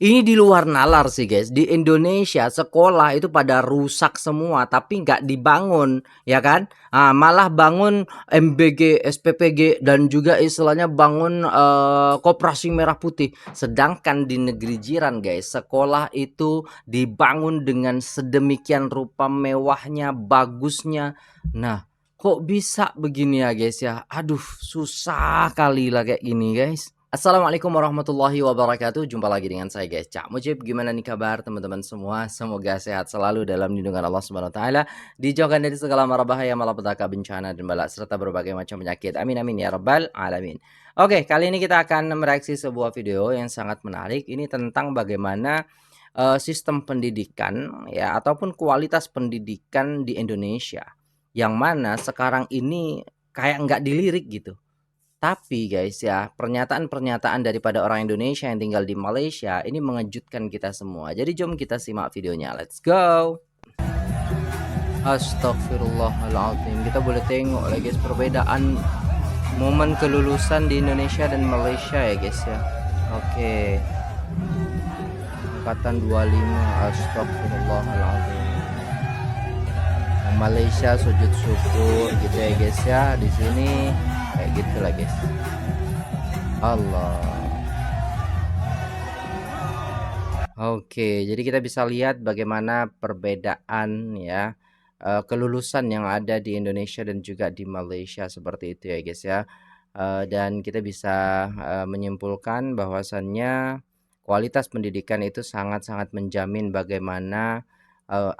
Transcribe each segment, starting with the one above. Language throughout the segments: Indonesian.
Ini di luar nalar sih guys, di Indonesia sekolah itu pada rusak semua tapi nggak dibangun, ya kan? Malah bangun MBG, SPPG dan juga istilahnya bangun Koperasi Merah Putih. Sedangkan di negeri jiran guys, sekolah itu dibangun dengan sedemikian rupa mewahnya, bagusnya. Nah, kok bisa begini ya guys ya? Aduh, susah kali lah kayak gini guys. Assalamualaikum warahmatullahi wabarakatuh. Jumpa lagi dengan saya guys, Cak Mujib. Gimana nih kabar teman-teman semua? Semoga sehat selalu dalam lindungan Allah Subhanahu wa taala, dijauhkan dari segala mara bahaya, malapetaka, bencana dan bala serta berbagai macam penyakit. Amin amin ya rabbal alamin. Oke, kali ini kita akan mereaksi sebuah video yang sangat menarik. Ini tentang bagaimana sistem pendidikan ya ataupun kualitas pendidikan di Indonesia. Yang mana sekarang ini kayak nggak dilirik gitu. Tapi guys ya, pernyataan-pernyataan daripada orang Indonesia yang tinggal di Malaysia ini mengejutkan kita semua. Jadi jom kita simak videonya. Let's go. Astagfirullahaladzim. Kita boleh tengok lah guys perbedaan momen kelulusan di Indonesia dan Malaysia ya guys ya. Oke. Angkatan 25. Astagfirullahaladzim. Malaysia sujud syukur gitu ya guys ya. Di sini kayak gitu lah guys. Allah. Oke, jadi kita bisa lihat bagaimana perbedaan ya kelulusan yang ada di Indonesia dan juga di Malaysia seperti itu ya guys ya. Dan kita bisa menyimpulkan bahwasannya kualitas pendidikan itu sangat-sangat menjamin bagaimana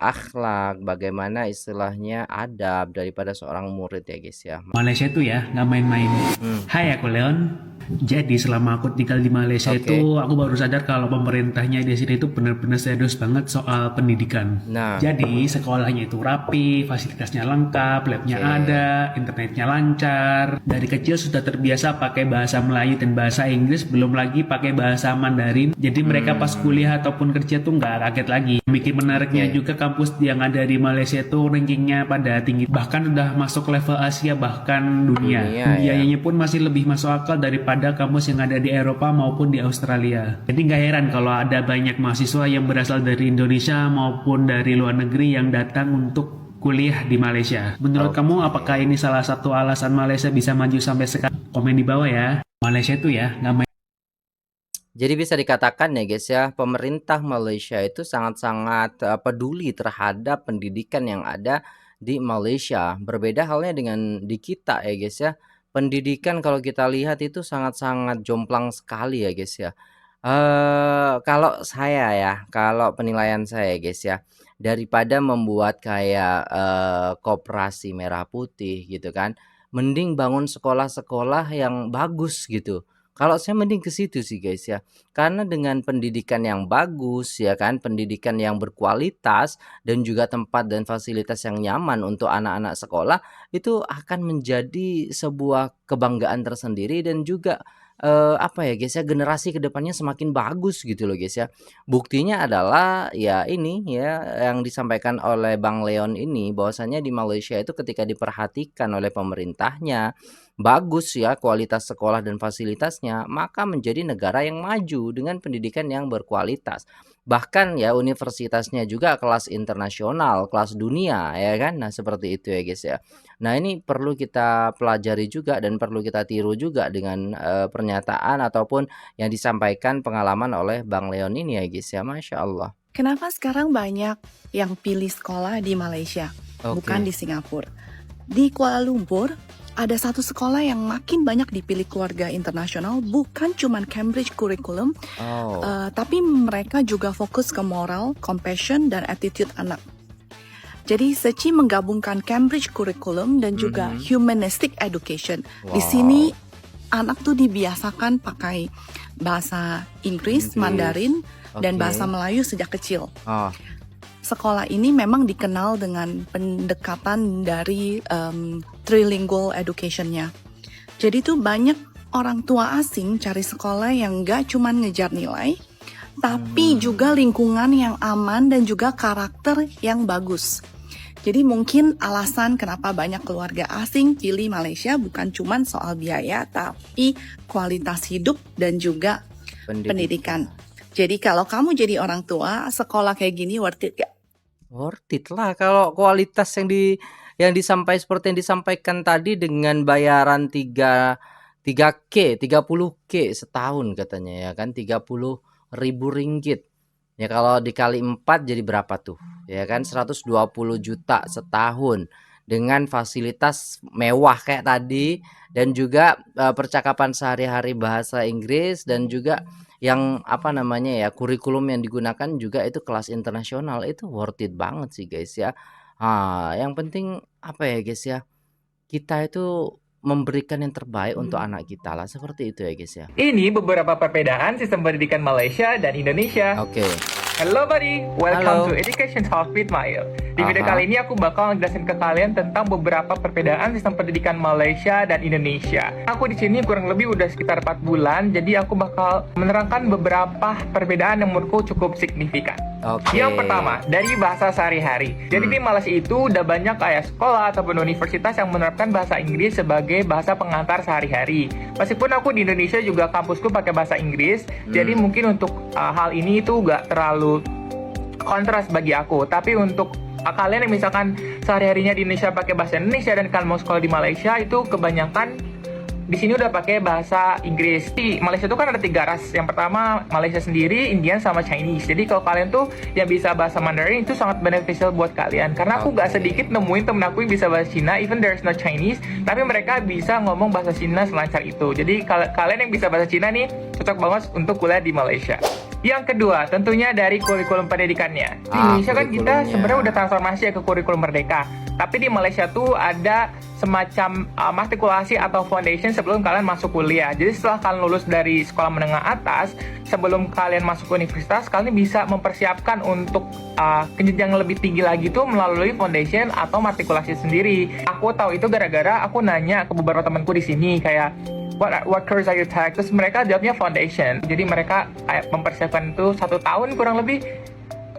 akhlak, bagaimana istilahnya adab daripada seorang murid ya guys ya. Malaysia itu ya nggak main-main. Hai, aku Leon. Jadi selama aku tinggal di Malaysia itu aku baru sadar kalau pemerintahnya di sini itu benar-benar serius banget soal pendidikan. Nah, Jadi sekolahnya itu rapi, fasilitasnya lengkap, labnya ada, internetnya lancar. Dari kecil sudah terbiasa pakai bahasa Melayu dan bahasa Inggris, belum lagi pakai bahasa Mandarin. Jadi mereka pas kuliah ataupun kerja tuh nggak kaget lagi. Bikin menariknya juga kampus yang ada di Malaysia itu rankingnya pada tinggi. Bahkan udah masuk level Asia bahkan dunia. Biayanya pun masih lebih masuk akal daripada kampus yang ada di Eropa maupun di Australia. Jadi nggak heran kalau ada banyak mahasiswa yang berasal dari Indonesia maupun dari luar negeri yang datang untuk kuliah di Malaysia. Menurut kamu apakah ini salah satu alasan Malaysia bisa maju sampai sekarang? Komen di bawah ya. Malaysia itu ya nggak main. jadi bisa dikatakan ya guys ya, pemerintah Malaysia itu sangat-sangat peduli terhadap pendidikan yang ada di Malaysia. Berbeda halnya dengan di kita ya guys ya. Pendidikan kalau kita lihat itu sangat-sangat jomplang sekali ya guys ya. Kalau saya ya, kalau penilaian saya guys ya, daripada membuat kayak Koperasi Merah Putih gitu kan, mending bangun sekolah-sekolah yang bagus gitu. Kalau saya mending ke situ sih guys ya. Karena dengan pendidikan yang bagus ya kan, pendidikan yang berkualitas dan juga tempat dan fasilitas yang nyaman untuk anak-anak sekolah itu akan menjadi sebuah kebanggaan tersendiri dan juga apa ya guys ya, generasi kedepannya semakin bagus gitu loh guys ya. Buktinya adalah ya ini ya yang disampaikan oleh Bang Leon ini bahwasanya di Malaysia itu ketika diperhatikan oleh pemerintahnya bagus ya kualitas sekolah dan fasilitasnya, maka menjadi negara yang maju dengan pendidikan yang berkualitas. Bahkan ya universitasnya juga kelas internasional, kelas dunia ya kan. Nah, seperti itu ya guys ya. Nah, ini perlu kita pelajari juga dan perlu kita tiru juga dengan pernyataan ataupun yang disampaikan pengalaman oleh Bang Leon ini ya guys ya. Masya Allah. Kenapa sekarang banyak yang pilih sekolah di Malaysia, bukan di Singapura? Di Kuala Lumpur, ada satu sekolah yang makin banyak dipilih keluarga internasional, bukan cuma Cambridge Curriculum, tapi mereka juga fokus ke moral, compassion, dan attitude anak. Jadi SECI menggabungkan Cambridge Curriculum dan juga Humanistic Education. Di sini anak tuh dibiasakan pakai bahasa Inggris, Mandarin, dan bahasa Melayu sejak kecil. Sekolah ini memang dikenal dengan pendekatan dari trilingual education-nya. Jadi tuh banyak orang tua asing cari sekolah yang gak cuma ngejar nilai, tapi juga lingkungan yang aman dan juga karakter yang bagus. Jadi mungkin alasan kenapa banyak keluarga asing pilih Malaysia bukan cuma soal biaya, tapi kualitas hidup dan juga pendidikan. Jadi kalau kamu jadi orang tua, sekolah kayak gini worth it gak? Worth it lah kalau kualitas seperti yang disampaikan tadi dengan bayaran 3K, 30K setahun katanya ya kan, 30.000 ringgit. Ya kalau dikali 4 jadi berapa tuh? Ya kan 120 juta setahun dengan fasilitas mewah kayak tadi dan juga percakapan sehari-hari bahasa Inggris dan juga yang apa namanya ya, kurikulum yang digunakan juga itu kelas internasional, itu worth it banget sih guys ya. Yang penting apa ya guys ya, kita itu memberikan yang terbaik untuk anak kita lah, seperti itu ya guys ya. Ini beberapa perbedaan sistem pendidikan Malaysia dan Indonesia. Oke. Hello buddy, Halo. welcome to Education Talk with Mail. Di video Aha. kali ini aku bakal ngejelasin ke kalian tentang beberapa perbedaan sistem pendidikan Malaysia dan Indonesia. Aku di sini kurang lebih udah sekitar 4 bulan, jadi aku bakal menerangkan beberapa perbedaan yang menurutku cukup signifikan. Oke. Yang pertama, dari bahasa sehari-hari. Jadi di Malaysia itu udah banyak kayak sekolah ataupun universitas yang menerapkan bahasa Inggris sebagai bahasa pengantar sehari-hari. Meskipun aku di Indonesia juga kampusku pakai bahasa Inggris, jadi mungkin untuk hal ini itu gak terlalu kontras bagi aku. Tapi untuk kalian yang misalkan sehari-harinya di Indonesia pakai bahasa Indonesia dan kalian mau sekolah di Malaysia, itu kebanyakan di sini udah pakai bahasa Inggris. Di Malaysia itu kan ada 3 ras. Yang pertama Malaysia sendiri, Indian sama Chinese. Jadi kalau kalian tuh yang bisa bahasa Mandarin itu sangat beneficial buat kalian. Karena aku gak sedikit nemuin temen aku yang bisa bahasa Cina, even there's no Chinese, tapi mereka bisa ngomong bahasa Cina selancar itu. Jadi kalian yang bisa bahasa Cina nih cocok banget untuk kuliah di Malaysia. Yang kedua, tentunya dari kurikulum pendidikannya. Di Indonesia kan kita kurikulumnya. sebenarnya udah transformasi ya ke kurikulum merdeka. Tapi di Malaysia tuh ada semacam matrikulasi atau foundation sebelum kalian masuk kuliah. Jadi setelah kalian lulus dari sekolah menengah atas, sebelum kalian masuk ke universitas, kalian bisa mempersiapkan untuk jenjang lebih tinggi lagi tuh melalui foundation atau matrikulasi sendiri. Aku tahu itu gara-gara aku nanya ke beberapa temanku di sini kayak what course are you take? Terus mereka jawabnya foundation. Jadi mereka kayak mempersiapkan itu 1 tahun kurang lebih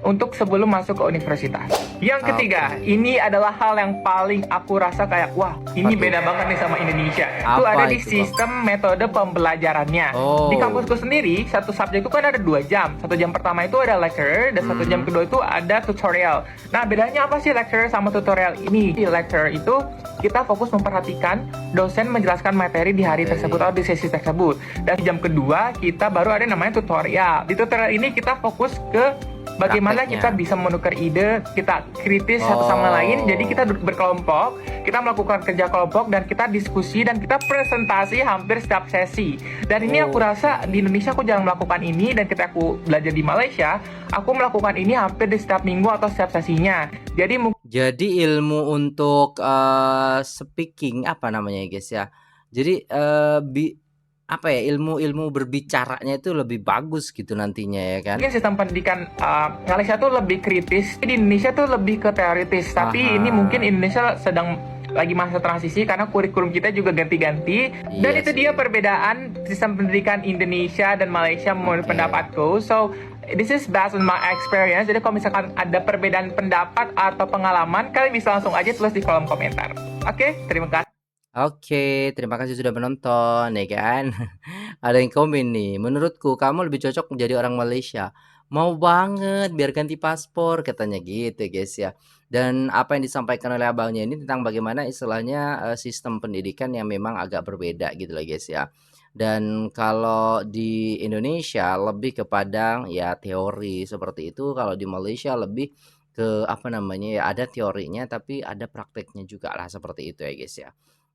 untuk sebelum masuk ke universitas. Yang ketiga, ini adalah hal yang paling aku rasa kayak wah, ini beda banget nih sama Indonesia. Itu Apa ada di itu, Bang? sistem metode pembelajarannya. Oh. Di kampusku sendiri, satu subjek itu kan ada 2 jam. 1 jam pertama itu ada lecture dan 1 jam kedua itu ada tutorial. Nah, bedanya apa sih lecture sama tutorial ini? Di lecture itu kita fokus memperhatikan dosen menjelaskan materi di hari tersebut atau di sesi tersebut. Dan di jam kedua kita baru ada namanya tutorial. Di tutorial ini kita fokus ke bagaimana Prakteknya. kita bisa menukar ide, kita kritis satu sama lain. Jadi kita berkelompok, kita melakukan kerja kelompok dan kita diskusi dan kita presentasi hampir setiap sesi. Dan ini aku rasa di Indonesia aku jarang melakukan ini, dan ketika aku belajar di Malaysia, aku melakukan ini hampir di setiap minggu atau setiap sesinya. Jadi ilmu untuk speaking apa namanya ya guys ya. Jadi apa ya, ilmu berbicaranya itu lebih bagus gitu nantinya ya kan. mungkin sistem pendidikan Malaysia tuh lebih kritis, di Indonesia tuh lebih ke teoritis. Tapi ini mungkin Indonesia sedang lagi masa transisi karena kurikulum kita juga ganti-ganti. Dan Iya itu sih. dia perbedaan sistem pendidikan Indonesia dan Malaysia menurut pendapatku. So this is based on my experience. Jadi kalau misalkan ada perbedaan pendapat atau pengalaman, kalian bisa langsung aja tulis di kolom komentar. Oke, terima kasih. Oke, terima kasih sudah menonton ya kan. Ada yang komen nih, menurutku kamu lebih cocok menjadi orang Malaysia. Mau banget biar ganti paspor katanya gitu guys ya. Dan apa yang disampaikan oleh abangnya ini tentang bagaimana istilahnya sistem pendidikan yang memang agak berbeda gitu lah guys ya. Dan kalau di Indonesia lebih kepada ya teori seperti itu, kalau di Malaysia lebih ke apa namanya ya, ada teorinya tapi ada prakteknya juga lah seperti itu ya guys ya.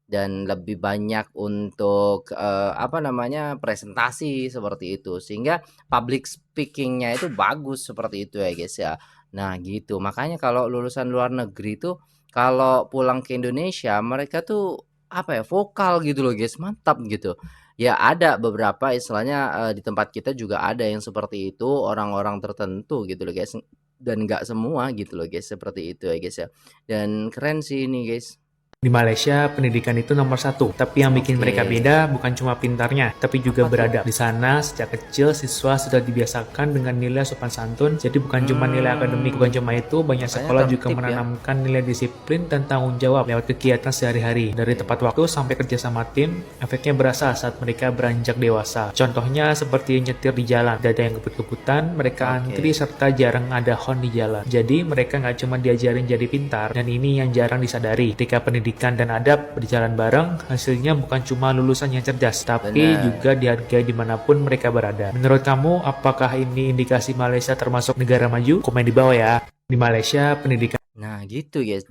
Dan lebih banyak untuk apa namanya, presentasi seperti itu, sehingga public speaking-nya itu bagus seperti itu ya guys ya. Nah gitu, makanya kalau lulusan luar negeri tuh kalau pulang ke Indonesia mereka tuh apa ya, vokal gitu loh guys, mantap gitu. Ya ada beberapa istilahnya di tempat kita juga ada yang seperti itu, orang-orang tertentu gitu loh guys, dan nggak semua gitu loh guys, seperti itu ya guys ya. Dan keren sih ini guys. Di Malaysia, pendidikan itu nomor satu. Tapi yang bikin mereka beda bukan cuma pintarnya, tapi juga beradab. Di sana, sejak kecil, siswa sudah dibiasakan dengan nilai sopan santun. Jadi bukan cuma nilai akademik. Bukan cuma itu, banyak sekolah juga menanamkan nilai disiplin dan tanggung jawab lewat kegiatan sehari-hari. Dari tepat waktu sampai kerja sama tim, efeknya berasa saat mereka beranjak dewasa. Contohnya seperti nyetir di jalan. Tidak ada yang kebut-kebutan, mereka antri serta jarang ada horn di jalan. Jadi mereka nggak cuma diajarin jadi pintar, dan ini yang jarang disadari. Ketika pendidikan dan adab berjalan bareng, hasilnya bukan cuma lulusan yang cerdas, tapi juga dihargai dimanapun mereka berada. Menurut kamu, apakah ini indikasi Malaysia termasuk negara maju? Komen di bawah ya. Di Malaysia, pendidikan. Nah gitu guys,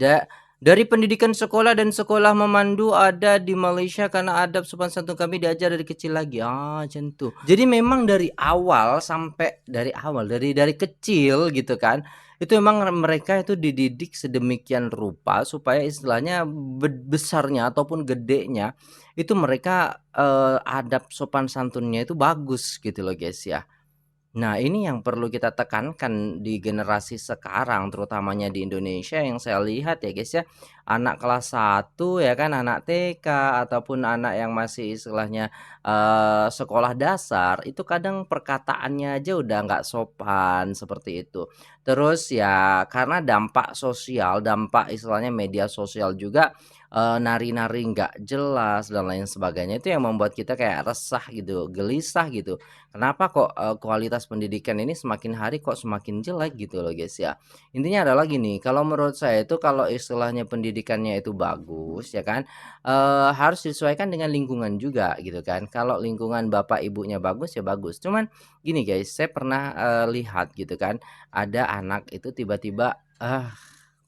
dari pendidikan sekolah dan sekolah memandu ada di Malaysia karena adab sopan santun kami diajar dari kecil lagi. Macam tuh. Jadi memang dari awal dari kecil gitu kan. Itu memang mereka itu dididik sedemikian rupa supaya istilahnya besarnya ataupun gedenya itu mereka adab sopan santunnya itu bagus gitu loh guys ya. Nah, ini yang perlu kita tekankan di generasi sekarang, terutamanya di Indonesia yang saya lihat ya guys ya. Anak kelas 1 ya kan, anak TK ataupun anak yang masih istilahnya sekolah dasar, itu kadang perkataannya aja udah nggak sopan seperti itu. Terus ya karena dampak sosial, dampak istilahnya media sosial juga nari-nari nggak jelas dan lain sebagainya, itu yang membuat kita kayak resah gitu, gelisah gitu. Kenapa kok kualitas pendidikan ini semakin hari kok semakin jelek gitu loh guys ya. Intinya adalah gini, kalau menurut saya itu kalau istilahnya pendidikannya itu bagus ya kan, harus disesuaikan dengan lingkungan juga gitu kan. Kalau lingkungan bapak ibunya bagus ya bagus. Cuman gini guys, saya pernah lihat gitu kan, ada anak itu tiba-tiba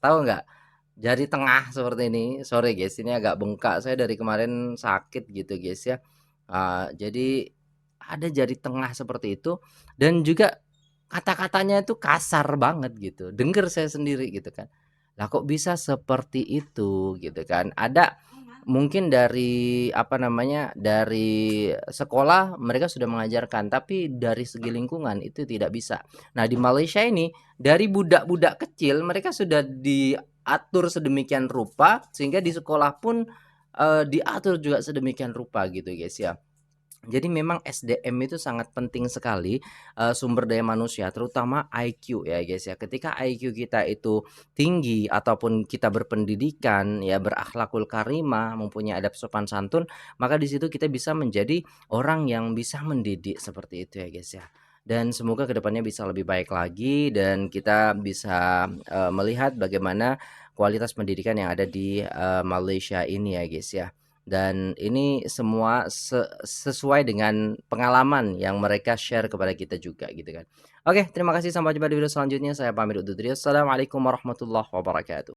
tahu nggak, jari tengah seperti ini. Sorry guys, ini agak bengkak, saya dari kemarin sakit gitu guys ya. Jadi ada jari tengah seperti itu dan juga kata-katanya itu kasar banget gitu. Dengar saya sendiri gitu kan. Lah kok bisa seperti itu gitu kan. Ada mungkin dari apa namanya, dari sekolah mereka sudah mengajarkan, tapi dari segi lingkungan itu tidak bisa. Nah, di Malaysia ini dari budak-budak kecil mereka sudah diatur sedemikian rupa sehingga di sekolah pun diatur juga sedemikian rupa gitu guys ya. Jadi memang SDM itu sangat penting sekali, sumber daya manusia terutama IQ ya guys ya. Ketika IQ kita itu tinggi ataupun kita berpendidikan ya, berakhlakul karimah, mempunyai adab sopan santun, maka di situ kita bisa menjadi orang yang bisa mendidik seperti itu ya guys ya. Dan semoga kedepannya bisa lebih baik lagi dan kita bisa melihat bagaimana kualitas pendidikan yang ada di Malaysia ini ya guys ya. Dan ini semua sesuai dengan pengalaman yang mereka share kepada kita juga gitu kan. Oke, terima kasih, sampai jumpa di video selanjutnya. Saya pamit undur diri. Assalamualaikum warahmatullahi wabarakatuh.